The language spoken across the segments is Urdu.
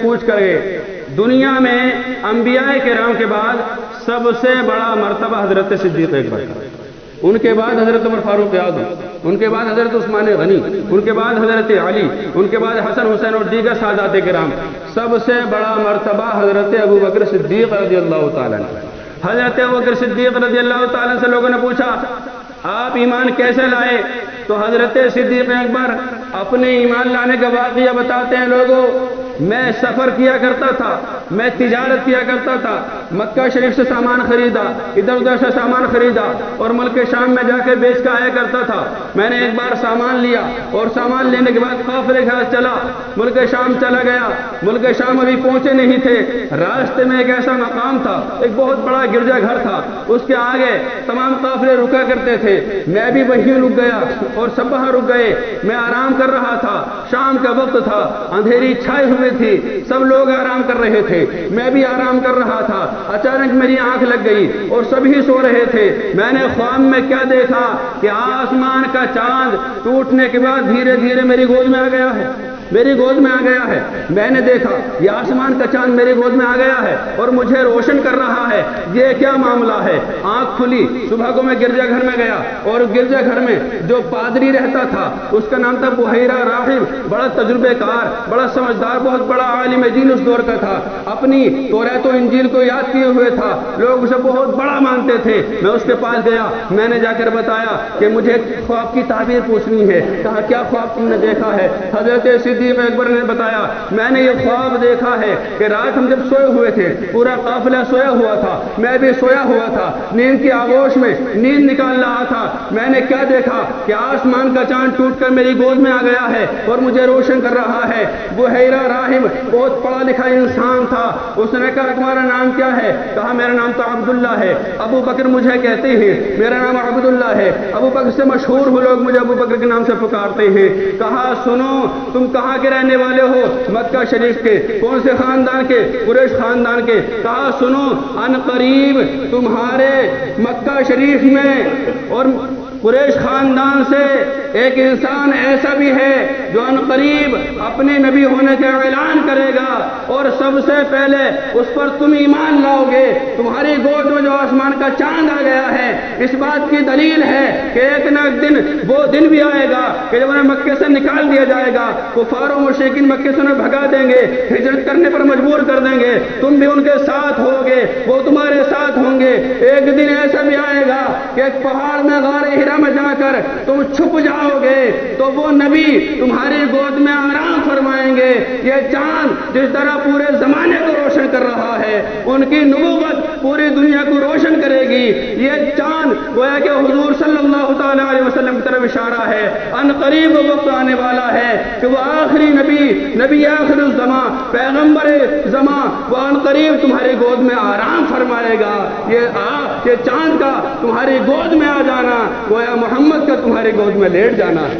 پوچھ کر گئے دنیا میں انبیاء کرام کے بعد سب سے بڑا مرتبہ حضرت صدیق اکبر کا، ان کے بعد حضرت عمر فاروق اعظم، ان کے بعد حضرت عثمان غنی، ان کے بعد حضرت علی، ان کے بعد حسن حسین اور دیگر سادات کرام، سب سے بڑا مرتبہ حضرت ابو بکر صدیق رضی اللہ تعالیٰ عنہ۔ حضرت ابو بکر صدیق رضی اللہ تعالیٰ عنہ سے لوگوں نے پوچھا آپ ایمان کیسے لائے؟ تو حضرت صدیق اکبر اپنے ایمان لانے کا واقعہ بتاتے ہیں، لوگوں میں سفر کیا کرتا تھا، میں تجارت کیا کرتا تھا، مکہ شریف سے سامان خریدا، ادھر ادھر سے سامان خریدا اور ملک شام میں جا کے بیچ کے آیا کرتا تھا۔ میں نے ایک بار سامان لیا اور سامان لینے کے بعد قافلے کے ساتھ چلا، ملک شام چلا گیا۔ ملک شام ابھی پہنچے نہیں تھے، راستے میں ایک ایسا مقام تھا، ایک بہت بڑا گرجا گھر تھا، اس کے آگے تمام قافلے رکا کرتے تھے، میں بھی وہیں رک گیا اور سب وہاں رک گئے۔ میں آرام کر رہا تھا، شام کا وقت تھا، اندھیری چھائی ہوئی تھی، سب لوگ آرام کر رہے تھے، میں بھی آرام کر رہا تھا۔ اچانک میری آنکھ لگ گئی اور سبھی سو رہے تھے۔ میں نے خواب میں کیا دیکھا کہ آسمان کا چاند ٹوٹنے کے بعد دھیرے دھیرے میری گود میں آ گیا ہے، میری گود میں آ گیا ہے۔ میں نے دیکھا یہ آسمان کا چاند میری گود میں آ گیا ہے اور مجھے روشن کر رہا ہے، یہ کیا معاملہ ہے؟ آنکھ کھلی، صبح کو میں گرجا گھر میں گیا اور گرجا گھر میں جو پادری رہتا تھا اس کا نام تھا بحیرہ راہب، بڑا تجربے کار، بڑا سمجھدار، بہت بڑا عالم دین اس دور کا تھا، اپنی توریت و انجیل کو یاد کیے ہوئے تھا، لوگ اسے بہت بڑا مانتے تھے۔ میں اس کے پاس گیا، میں نے جا کر بتایا کہ مجھے خواب کی تعبیر پوچھنی ہے۔ کہا کیا خواب تم نے دیکھا ہے؟ حضرت صدیق اکبر نے بتایا میں نے یہ خواب دیکھا ہے کہ رات ہم جب سوئے ہوئے تھے، پورا قافلہ سویا ہوا تھا، میں بھی سویا ہوا تھا، نیند کی آغوش میں نیند نکال رہا تھا۔ میں نے کیا دیکھا کہ آسمان کا چاند ٹوٹ کر میری گود میں آ گیا ہے اور مجھے روشن کر رہا ہے۔ بحیرہ راہب بہت پڑھا لکھا انسان تھا، اس نے کہا تمہارا نام کیا ہے؟ کہا میرا نام تو عبداللہ ہے۔ ابو بکر مجھے کہتے ہیں، میرا نام عبداللہ ہے، ابو بکر سے مشہور ہو، لوگ مجھے ابو بکر کے نام سے پکارتے ہیں۔ کہا سنو تم کہاں کے رہنے والے ہو؟ مکہ شریف کے۔ کون سے خاندان کے؟ قریش خاندان کے۔ کہا سنو ان قریب تمہارے مکہ شریف میں اور قریش خاندان سے ایک انسان ایسا بھی ہے جو ان قریب اپنے نبی ہونے کا اعلان کرے گا اور سب سے پہلے اس پر تم ایمان لاؤ گے۔ تمہاری گود میں جو آسمان کا چاند آ گیا ہے، اس بات کی دلیل ہے کہ ایک نہ ایک دن وہ دن بھی آئے گا کہ جب انہیں مکے سے نکال دیا جائے گا، کفار و مشرکین مکے سے انہیں بھگا دیں گے، ہجرت کرنے پر مجبور کر دیں گے، تم بھی ان کے ساتھ ہوگے، وہ تمہارے ساتھ ہوں گے۔ ایک دن ایسا بھی آئے گا کہ ایک پہاڑ میں غار ہرا میں جا کر تم چھپ جاؤ گے تو وہ نبی تمہاری گود میں آرام فرمائیں گے۔ یہ چاند جس طرح پورے زمانے کو روشن کر رہا ہے، ان کی نبوت پوری دنیا کو روشن کرے گی۔ یہ چاند گویا کہ حضور صلی اللہ تعالی علیہ وسلم کی طرف اشارہ ہے، ان قریب وقت آنے والا ہے کہ وہ آخری نبی آخر الزمان، پیغمبر زمان، وہ ان قریب تمہاری گود میں آرام فرمائے گا۔ یہ چاند کا تمہاری گود میں آ جانا گویا محمد کا تمہاری گود میں لیٹ جانا ہے۔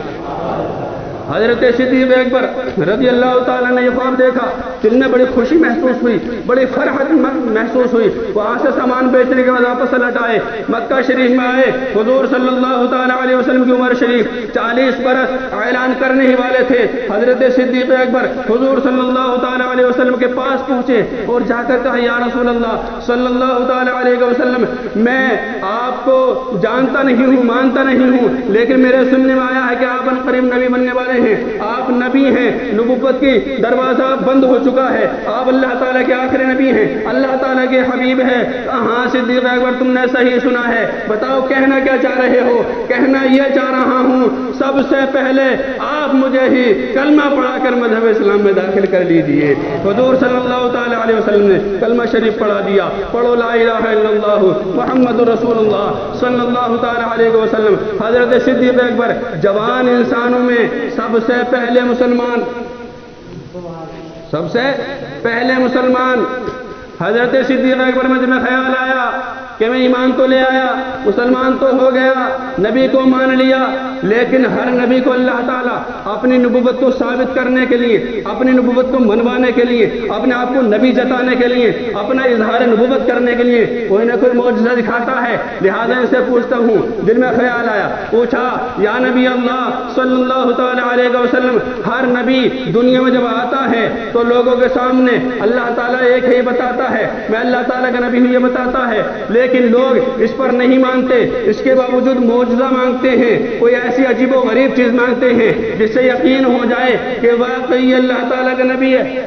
حضرت صدیق اکبر رضی اللہ تعالیٰ نے یہ خواب دیکھا، دل میں بڑی خوشی محسوس ہوئی، بڑی فرحت محسوس ہوئی۔ وہاں سے سامان بیچنے کے بعد واپس لوٹ آئے، مکہ شریف میں آئے۔ حضور صلی اللہ تعالیٰ علیہ وسلم کی عمر شریف 40 برس اعلان کرنے ہی والے تھے۔ حضرت صدیق اکبر حضور صلی اللہ تعالیٰ علیہ وسلم کے پاس پہنچے اور جا کر کہا یا رسول اللہ صلی اللہ تعالیٰ علیہ وسلم، میں آپ کو جانتا نہیں ہوں، مانتا نہیں ہوں، لیکن میرے سننے میں آیا ہے کہ آپ ان قریب نبی بننے والے ہیں، آپ نبی ہیں، نبوت کی دروازہ بند ہو چکا ہے، آپ اللہ تعالیٰ کے آخری نبی ہیں، اللہ تعالیٰ کے حبیب ہیں۔ ہاں صدیق اکبر تم نے صحیح سنا ہے، بتاؤ کہنا کیا چاہ رہے ہو؟ کہنا یہ چاہ رہا ہوں سب سے پہلے آپ مجھے ہی کلمہ پڑھا کر مذہب اسلام میں داخل کر لیجئے۔ حضور صلی اللہ تعالیٰ علیہ وسلم نے کلمہ شریف پڑھا دیا، پڑھو لا الہ الا اللہ محمد رسول اللہ صلی اللہ تعالیٰ علیہ وسلم۔ حضرت صدیق اکبر جوان انسانوں میں سب سے پہلے مسلمان حضرت صدیق اکبر میں جنہیں خیال آیا کہ میں ایمان تو لے آیا، مسلمان تو ہو گیا، نبی کو مان لیا، لیکن ہر نبی کو اللہ تعالیٰ اپنی نبوت کو ثابت کرنے کے لیے، اپنی نبوت کو منوانے کے لیے، اپنے آپ کو نبی جتانے کے لیے، اپنا اظہار نبوت کرنے کے لیے کوئی نہ کوئی معجزہ دکھاتا ہے۔ لہذا ان سے پوچھتا ہوں، دل میں خیال آیا، پوچھا یا نبی اللہ صلی اللہ تعالی علیہ وسلم، ہر نبی دنیا میں جب آتا ہے تو لوگوں کے سامنے اللہ تعالیٰ ایک ہی بتاتا ہے، میں اللہ تعالیٰ کا نبی ہوں یہ بتاتا ہے، لیکن لوگ اس پر نہیں مانتے، اس کے باوجود معجزہ مانگتے ہیں، کوئی ایسی عجیب و غریب چیز مانگتے ہیں جس سے یقین ہو جائے کہ واقعی اللہ تعالیٰ کا نبی ہے۔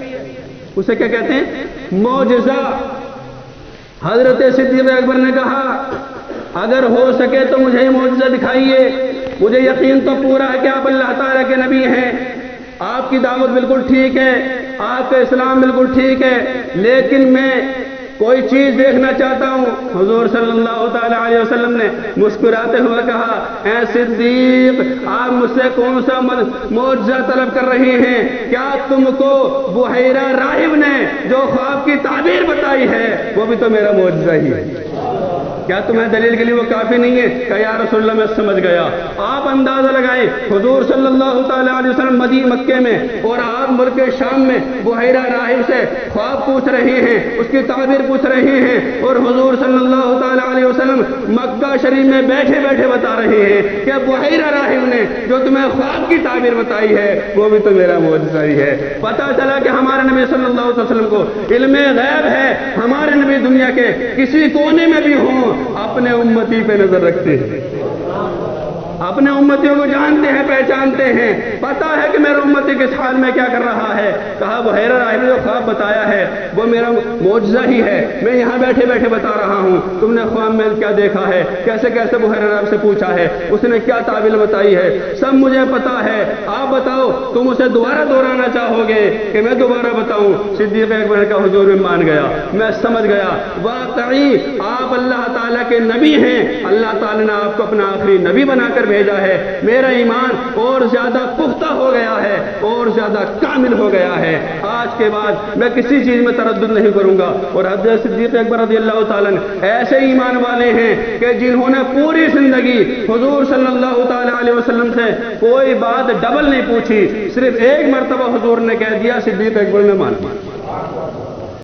اسے کیا کہتے ہیں؟ معجزہ۔ حضرت صدیق اکبر نے کہا اگر ہو سکے تو مجھے معجزہ دکھائیے، مجھے یقین تو پورا ہے کہ آپ اللہ تعالیٰ کے نبی ہیں، آپ کی دعوت بالکل ٹھیک ہے، آپ کا اسلام بالکل ٹھیک ہے، لیکن میں کوئی چیز دیکھنا چاہتا ہوں۔ حضور صلی اللہ تعالی علیہ وسلم نے مسکراتے ہوئے کہا اے صدیق، آپ مجھ سے کون سا معجزہ طلب کر رہے ہیں؟ کیا تم کو بحیرہ راہب نے جو خواب کی تعبیر بتائی ہے وہ بھی تو میرا معجزہ ہی ہے؟ کیا تمہیں دلیل کے لیے وہ کافی نہیں ہے؟ کہ یا رسول اللہ میں سمجھ گیا۔ آپ اندازہ لگائیں، حضور صلی اللہ تعالی علیہ وسلم مکے میں اور آپ ملک شام میں بحیرہ راہب سے خواب پوچھ رہے ہیں، اس کی تعبیر پوچھ رہے ہیں، اور حضور صلی اللہ تعالی علیہ وسلم مکہ شریف میں بیٹھے بیٹھے بتا رہے ہیں کہ بحیرہ راہب نے جو تمہیں خواب کی تعبیر بتائی ہے وہ بھی تو میرا معجزہ ہی ہے۔ پتہ چلا کہ ہمارے نبی صلی اللہ علیہ وسلم کو علم غیب ہے، ہمارے نبی دنیا کے کسی کونے میں بھی ہوں اپنے امتی پہ نظر رکھتے ہیں، اپنے امتیوں کو جانتے ہیں، پہچانتے ہیں، پتا ہے کہ میرا امتی کس حال میں کیا کر رہا ہے۔ کہا بحیرہ راہب نے جو خواب بتایا ہے وہ میرا معجزہ ہی ہے، میں یہاں بیٹھے بیٹھے بتا رہا ہوں، تم نے خواب میں کیا دیکھا ہے، کیسے کیسے بحیرہ راہب سے پوچھا ہے، اس نے کیا تعبیر بتائی ہے، سب مجھے پتا ہے، آپ بتاؤ تم اسے دوبارہ دہرانا چاہو گے کہ میں دوبارہ بتاؤں؟ صدیق اکبر کا حضور میں مان گیا، میں سمجھ گیا واقعی آپ اللہ تعالیٰ کے نبی ہیں، اللہ تعالیٰ نے آپ کو اپنا آخری نبی بنا کر بھیجا ہے، میرا ایمان اور زیادہ پختہ ہو گیا ہے اور زیادہ کامل ہو گیا ہے، آج کے بعد میں کسی چیز میں تردد نہیں کروں گا۔ اور حضرت صدیق اکبر رضی اللہ تعالیٰ ایسے ایمان والے ہیں کہ جنہوں نے پوری زندگی حضور صلی اللہ تعالی علیہ وسلم سے کوئی بات ڈبل نہیں پوچھی، صرف ایک مرتبہ حضور نے کہہ دیا صدیق اکبر نے مان لیا۔